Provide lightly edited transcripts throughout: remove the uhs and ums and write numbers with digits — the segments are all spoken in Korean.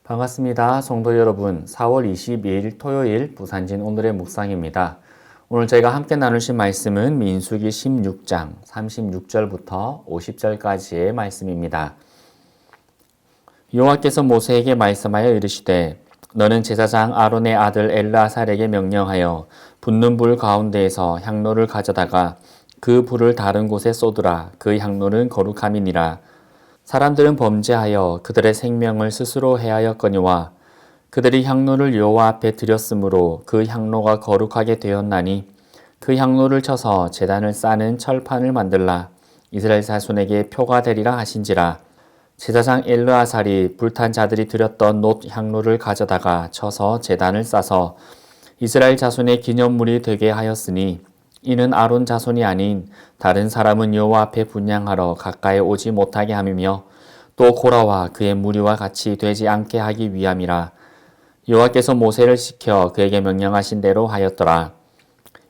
반갑습니다. 성도 여러분, 4월 22일 토요일 부산진 오늘의 묵상입니다. 오늘 저희가 함께 나누실 말씀은 민수기 16장 36절부터 50절까지의 말씀입니다. 여호와께서 모세에게 말씀하여 이르시되 너는 제사장 아론의 아들 엘르아살에게 명령하여 붙는 불 가운데에서 향로를 가져다가 그 불을 다른 곳에 쏟으라. 그 향로는 거룩함이니라. 사람들은 범죄하여 그들의 생명을 스스로 해하였거니와 그들이 향로를 여호와 앞에 드렸으므로 그 향로가 거룩하게 되었나니 그 향로를 쳐서 제단을 싸는 철판을 만들라. 이스라엘 자손에게 표가 되리라 하신지라. 제사장 엘르아살이 불탄 자들이 드렸던 놋 향로를 가져다가 쳐서 제단을 싸서 이스라엘 자손의 기념물이 되게 하였으니 이는 아론 자손이 아닌 다른 사람은 여호와 앞에 분향하러 가까이 오지 못하게 함이며 또 고라와 그의 무리와 같이 되지 않게 하기 위함이라. 여호와께서 모세를 시켜 그에게 명령하신 대로 하였더라.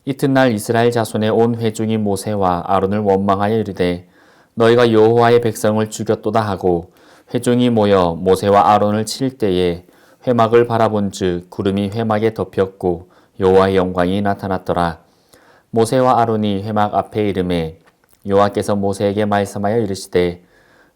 이튿날 이스라엘 자손의 온 회중이 모세와 아론을 원망하여 이르되 너희가 여호와의 백성을 죽였도다 하고 회중이 모여 모세와 아론을 칠 때에 회막을 바라본즉 구름이 회막에 덮였고 여호와의 영광이 나타났더라. 모세와 아론이 회막 앞에 이르매 여호와께서 모세에게 말씀하여 이르시되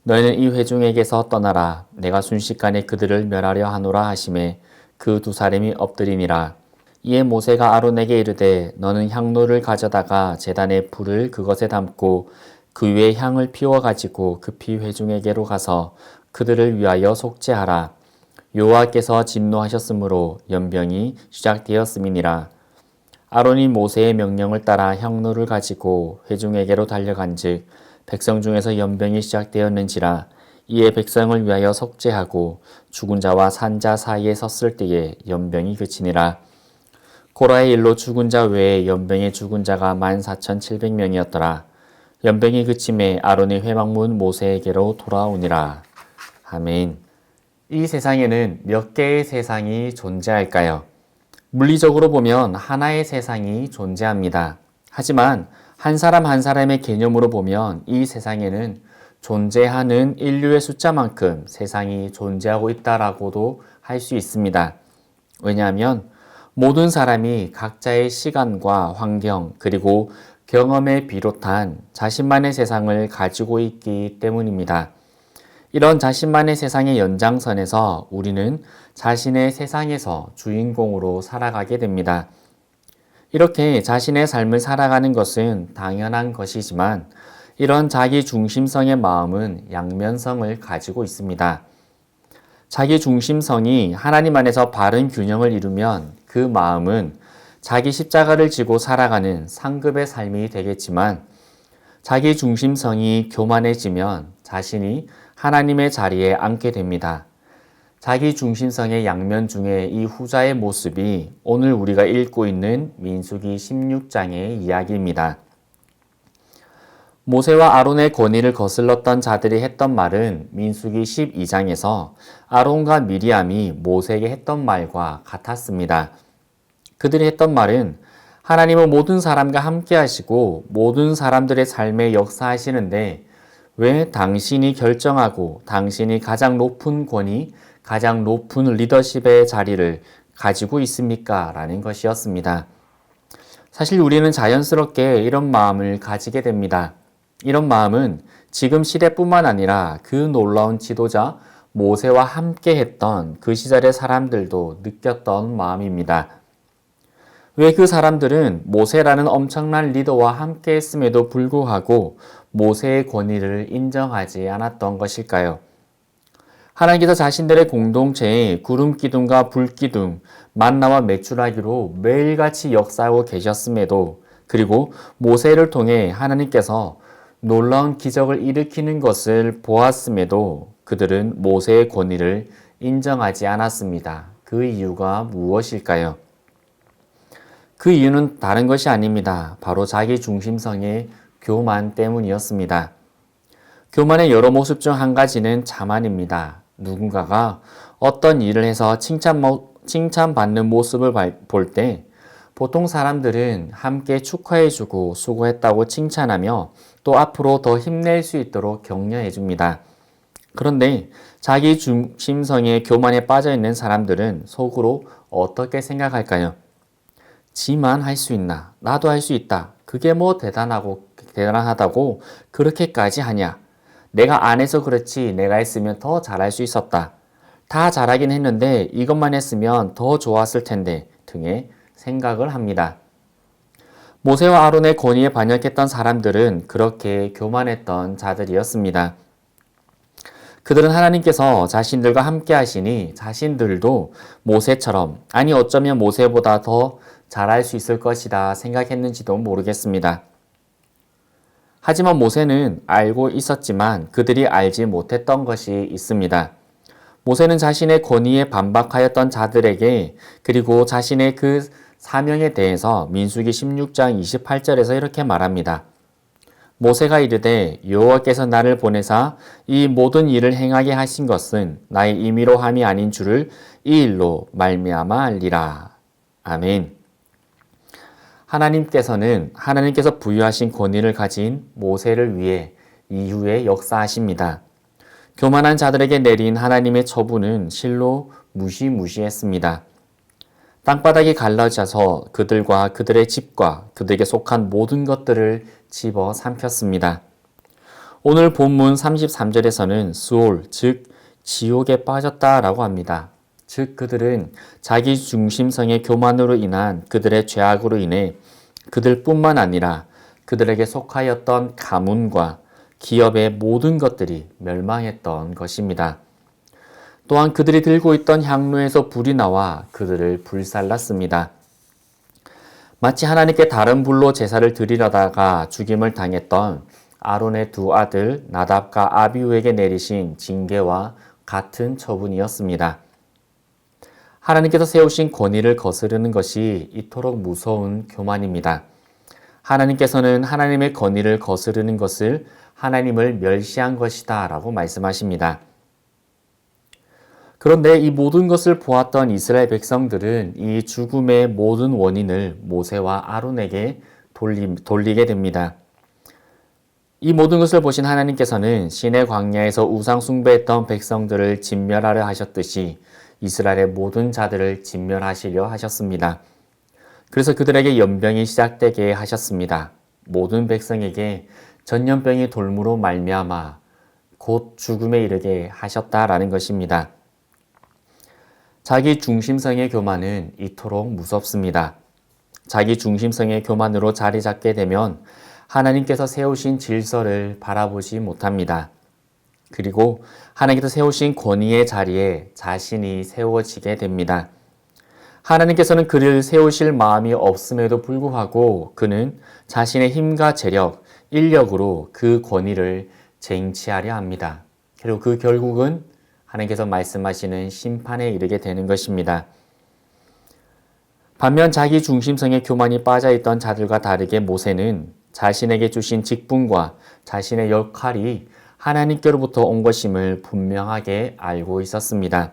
너희는 이 회중에게서 떠나라. 내가 순식간에 그들을 멸하려 하노라 하시매 그 두 사람이 엎드리니라. 이에 모세가 아론에게 이르되 너는 향로를 가져다가 제단의 불을 그것에 담고 그 위에 향을 피워 가지고 급히 회중에게로 가서 그들을 위하여 속죄하라. 여호와께서 진노하셨으므로 연병이 시작되었음이니라. 아론이 모세의 명령을 따라 향로를 가지고 회중에게로 달려간즉 백성 중에서 연병이 시작되었는지라. 이에 백성을 위하여 속죄하고 죽은 자와 산 자 사이에 섰을 때에 연병이 그치니라. 고라의 일로 죽은 자 외에 연병에 죽은 자가 14,700명이었더라. 연병이 그침에 아론이 회막문 모세에게로 돌아오니라. 아멘. 이 세상에는 몇 개의 세상이 존재할까요? 물리적으로 보면 하나의 세상이 존재합니다. 하지만 한 사람 한 사람의 개념으로 보면 이 세상에는 존재하는 인류의 숫자만큼 세상이 존재하고 있다라고도 할 수 있습니다. 왜냐하면 모든 사람이 각자의 시간과 환경 그리고 경험에 비롯한 자신만의 세상을 가지고 있기 때문입니다. 이런 자신만의 세상의 연장선에서 우리는 자신의 세상에서 주인공으로 살아가게 됩니다. 이렇게 자신의 삶을 살아가는 것은 당연한 것이지만 이런 자기 중심성의 마음은 양면성을 가지고 있습니다. 자기 중심성이 하나님 안에서 바른 균형을 이루면 그 마음은 자기 십자가를 지고 살아가는 상급의 삶이 되겠지만 자기 중심성이 교만해지면 자신이 하나님의 자리에 앉게 됩니다. 자기 중심성의 양면 중에 이 후자의 모습이 오늘 우리가 읽고 있는 민수기 16장의 이야기입니다. 모세와 아론의 권위를 거슬렀던 자들이 했던 말은 민수기 12장에서 아론과 미리암이 모세에게 했던 말과 같았습니다. 그들이 했던 말은 하나님은 모든 사람과 함께 하시고 모든 사람들의 삶에 역사하시는데 왜 당신이 결정하고 당신이 가장 높은 권위, 가장 높은 리더십의 자리를 가지고 있습니까? 라는 것이었습니다. 사실 우리는 자연스럽게 이런 마음을 가지게 됩니다. 이런 마음은 지금 시대뿐만 아니라 그 놀라운 지도자 모세와 함께 했던 그 시절의 사람들도 느꼈던 마음입니다. 왜 그 사람들은 모세라는 엄청난 리더와 함께 했음에도 불구하고 모세의 권위를 인정하지 않았던 것일까요? 하나님께서 자신들의 공동체에 구름 기둥과 불 기둥, 만나와 메추라기로 매일같이 역사하고 계셨음에도 그리고 모세를 통해 하나님께서 놀라운 기적을 일으키는 것을 보았음에도 그들은 모세의 권위를 인정하지 않았습니다. 그 이유가 무엇일까요? 그 이유는 다른 것이 아닙니다. 바로 자기 중심성의 교만 때문이었습니다. 교만의 여러 모습 중 한 가지는 자만입니다. 누군가가 어떤 일을 해서 칭찬받는 모습을 볼 때 보통 사람들은 함께 축하해주고 수고했다고 칭찬하며 또 앞으로 더 힘낼 수 있도록 격려해줍니다. 그런데 자기 중심성의 교만에 빠져있는 사람들은 속으로 어떻게 생각할까요? 지만 할 수 있나? 나도 할 수 있다. 그게 뭐 대단하다고 그렇게까지 하냐? 내가 안 해서 그렇지 내가 했으면 더 잘할 수 있었다. 다 잘하긴 했는데 이것만 했으면 더 좋았을 텐데 등의 생각을 합니다. 모세와 아론의 권위에 반역했던 사람들은 그렇게 교만했던 자들이었습니다. 그들은 하나님께서 자신들과 함께 하시니 자신들도 모세처럼 아니 어쩌면 모세보다 더 잘할 수 있을 것이다 생각했는지도 모르겠습니다. 하지만 모세는 알고 있었지만 그들이 알지 못했던 것이 있습니다. 모세는 자신의 권위에 반박하였던 자들에게 그리고 자신의 그 사명에 대해서 민수기 16장 28절에서 이렇게 말합니다. 모세가 이르되 여호와께서 나를 보내사 이 모든 일을 행하게 하신 것은 나의 임의로 함이 아닌 줄을 이 일로 말미암아 알리라. 아멘. 하나님께서 부여하신 권위를 가진 모세를 위해 이후에 역사하십니다. 교만한 자들에게 내린 하나님의 처분은 실로 무시무시했습니다. 땅바닥이 갈라져서 그들과 그들의 집과 그들에게 속한 모든 것들을 집어 삼켰습니다. 오늘 본문 33절에서는 수올, 즉 지옥에 빠졌다라고 합니다. 즉 그들은 자기 중심성의 교만으로 인한 그들의 죄악으로 인해 그들뿐만 아니라 그들에게 속하였던 가문과 기업의 모든 것들이 멸망했던 것입니다. 또한 그들이 들고 있던 향로에서 불이 나와 그들을 불살랐습니다. 마치 하나님께 다른 불로 제사를 드리려다가 죽임을 당했던 아론의 두 아들 나답과 아비후에게 내리신 징계와 같은 처분이었습니다. 하나님께서 세우신 권위를 거스르는 것이 이토록 무서운 교만입니다. 하나님께서는 하나님의 권위를 거스르는 것을 하나님을 멸시한 것이다 라고 말씀하십니다. 그런데 이 모든 것을 보았던 이스라엘 백성들은 이 죽음의 모든 원인을 모세와 아론에게 돌리게 됩니다. 이 모든 것을 보신 하나님께서는 시내 광야에서 우상 숭배했던 백성들을 진멸하려 하셨듯이 이스라엘의 모든 자들을 진멸하시려 하셨습니다. 그래서 그들에게 연병이 시작되게 하셨습니다. 모든 백성에게 전염병이 돌무로 말미암아 곧 죽음에 이르게 하셨다라는 것입니다. 자기 중심성의 교만은 이토록 무섭습니다. 자기 중심성의 교만으로 자리 잡게 되면 하나님께서 세우신 질서를 바라보지 못합니다. 그리고 하나님께서 세우신 권위의 자리에 자신이 세워지게 됩니다. 하나님께서는 그를 세우실 마음이 없음에도 불구하고 그는 자신의 힘과 재력, 인력으로 그 권위를 쟁취하려 합니다. 그리고 그 결국은 하나님께서 말씀하시는 심판에 이르게 되는 것입니다. 반면 자기 중심성의 교만이 빠져있던 자들과 다르게 모세는 자신에게 주신 직분과 자신의 역할이 하나님께로부터 온 것임을 분명하게 알고 있었습니다.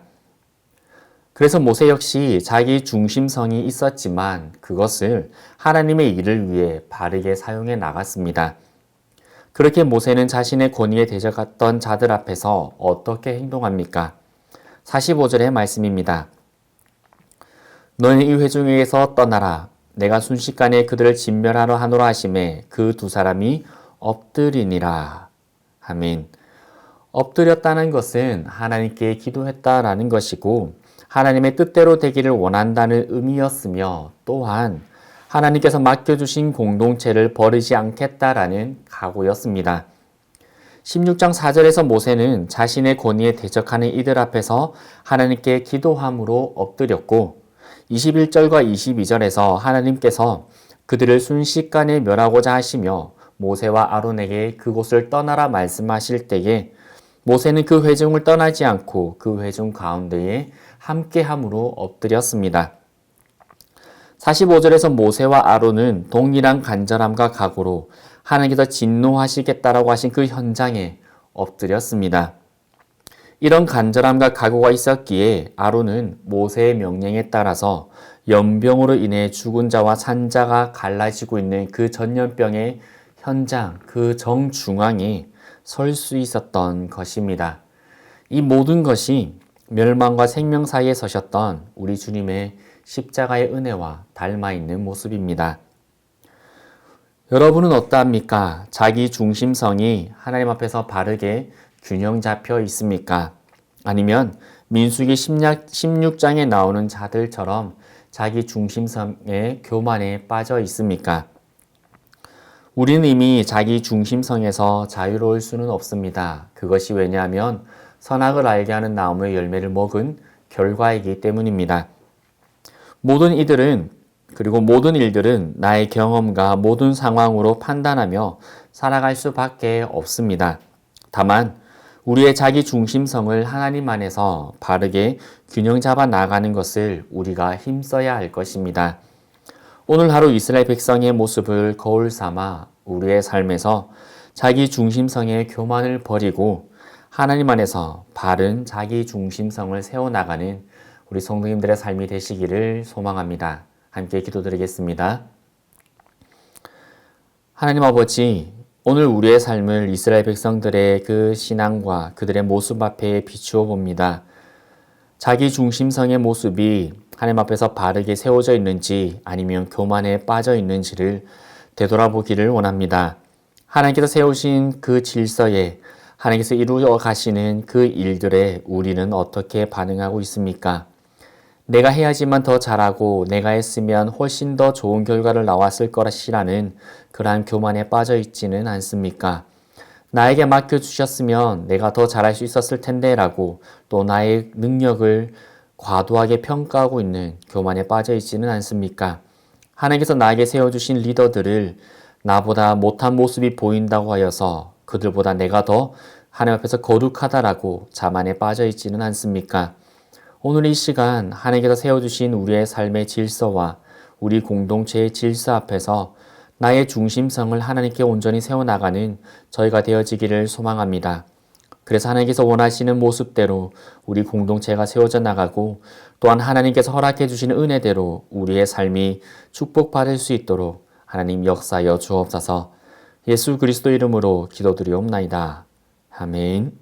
그래서 모세 역시 자기 중심성이 있었지만 그것을 하나님의 일을 위해 바르게 사용해 나갔습니다. 그렇게 모세는 자신의 권위에 대적했던 자들 앞에서 어떻게 행동합니까? 45절의 말씀입니다. 너는 이 회중에게서 떠나라. 내가 순식간에 그들을 진멸하러 하노라 하심에 그 두 사람이 엎드리니라. 아멘. 엎드렸다는 것은 하나님께 기도했다라는 것이고 하나님의 뜻대로 되기를 원한다는 의미였으며 또한 하나님께서 맡겨주신 공동체를 버리지 않겠다라는 각오였습니다. 16장 4절에서 모세는 자신의 권위에 대적하는 이들 앞에서 하나님께 기도함으로 엎드렸고 21절과 22절에서 하나님께서 그들을 순식간에 멸하고자 하시며 모세와 아론에게 그곳을 떠나라 말씀하실 때에 모세는 그 회중을 떠나지 않고 그 회중 가운데에 함께함으로 엎드렸습니다. 45절에서 모세와 아론은 동일한 간절함과 각오로 하나님께서 진노하시겠다라고 하신 그 현장에 엎드렸습니다. 이런 간절함과 각오가 있었기에 아론은 모세의 명령에 따라서 연병으로 인해 죽은 자와 산 자가 갈라지고 있는 그 전염병의 현장, 그 정중앙에 설 수 있었던 것입니다. 이 모든 것이 멸망과 생명 사이에 서셨던 우리 주님의 십자가의 은혜와 닮아 있는 모습입니다. 여러분은 어떠합니까? 자기 중심성이 하나님 앞에서 바르게 균형 잡혀 있습니까? 아니면 민수기 16장에 나오는 자들처럼 자기 중심성의 교만에 빠져 있습니까? 우리는 이미 자기 중심성에서 자유로울 수는 없습니다. 그것이 왜냐하면 선악을 알게 하는 나무의 열매를 먹은 결과이기 때문입니다. 모든 일들은 나의 경험과 모든 상황으로 판단하며 살아갈 수밖에 없습니다. 다만 우리의 자기 중심성을 하나님 안에서 바르게 균형 잡아 나가는 것을 우리가 힘써야 할 것입니다. 오늘 하루 이스라엘 백성의 모습을 거울 삼아 우리의 삶에서 자기 중심성의 교만을 버리고 하나님 안에서 바른 자기 중심성을 세워나가는 우리 성도님들의 삶이 되시기를 소망합니다. 함께 기도드리겠습니다. 하나님 아버지, 오늘 우리의 삶을 이스라엘 백성들의 그 신앙과 그들의 모습 앞에 비추어 봅니다. 자기 중심성의 모습이 하나님 앞에서 바르게 세워져 있는지 아니면 교만에 빠져 있는지를 되돌아보기를 원합니다. 하나님께서 세우신 그 질서에 하나님께서 이루어 가시는 그 일들에 우리는 어떻게 반응하고 있습니까? 내가 해야지만 더 잘하고 내가 했으면 훨씬 더 좋은 결과를 나왔을 것이라는 그러한 교만에 빠져 있지는 않습니까? 나에게 맡겨주셨으면 내가 더 잘할 수 있었을 텐데 라고 또 나의 능력을 과도하게 평가하고 있는 교만에 빠져 있지는 않습니까? 하나님께서 나에게 세워주신 리더들을 나보다 못한 모습이 보인다고 하여서 그들보다 내가 더 하나님 앞에서 거룩하다라고 자만에 빠져 있지는 않습니까? 오늘 이 시간 하나님께서 세워주신 우리의 삶의 질서와 우리 공동체의 질서 앞에서 나의 중심성을 하나님께 온전히 세워나가는 저희가 되어지기를 소망합니다. 그래서 하나님께서 원하시는 모습대로 우리 공동체가 세워져 나가고 또한 하나님께서 허락해 주시는 은혜대로 우리의 삶이 축복받을 수 있도록 하나님 역사여 주옵소서. 예수 그리스도 이름으로 기도드리옵나이다. 아멘.